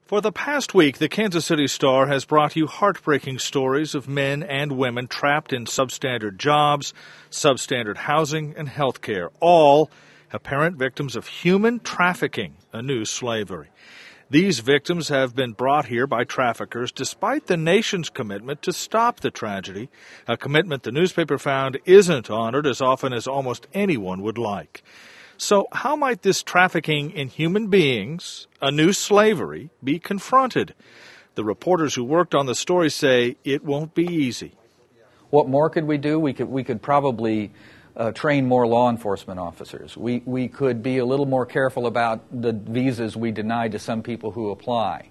For the past week, the Kansas City Star has brought you heartbreaking stories of men and women trapped in substandard jobs, substandard housing, and health care, all apparent victims of human trafficking, a new slavery. These victims have been brought here by traffickers despite the nation's commitment to stop the tragedy, a commitment the newspaper found isn't honored as often as almost anyone would like. So how might this trafficking in human beings, a new slavery, be confronted? The reporters who worked on the story say it won't be easy. What more could we do? We could probably train more law enforcement officers. We could be a little more careful about the visas we deny to some people who apply.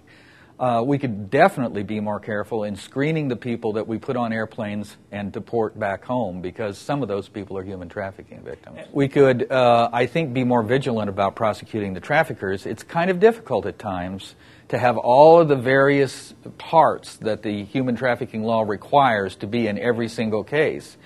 We could definitely be more careful in screening the people that we put on airplanes and deport back home, because some of those people are human trafficking victims. We could, I think, be more vigilant about prosecuting the traffickers. It's kind of difficult at times to have all of the various parts that the human trafficking law requires to be in every single case.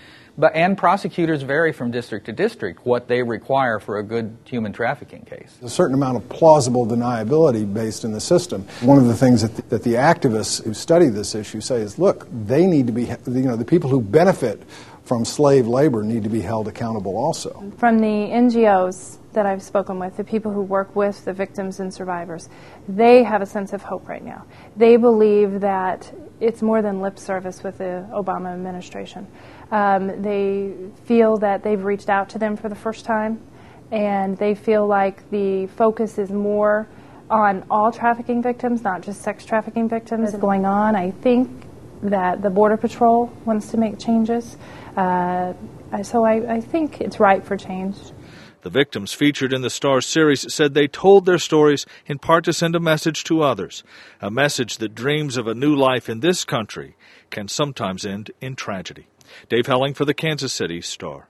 And prosecutors vary from district to district what they require for a good human trafficking case. A certain amount of plausible deniability based in the system. One of the things that the activists who study this issue say is, look, they need to be, the people who benefit from slave labor need to be held accountable also. From the NGOs that I've spoken with, the people who work with the victims and survivors, they have a sense of hope right now. They believe that it's more than lip service with the Obama administration. They feel that they've reached out to them for the first time, and they feel like the focus is more on all trafficking victims, not just sex trafficking victims going on. I think that the Border Patrol wants to make changes, so I think it's ripe for change. The victims featured in the Star series said they told their stories in part to send a message to others, a message that dreams of a new life in this country can sometimes end in tragedy. Dave Helling for the Kansas City Star.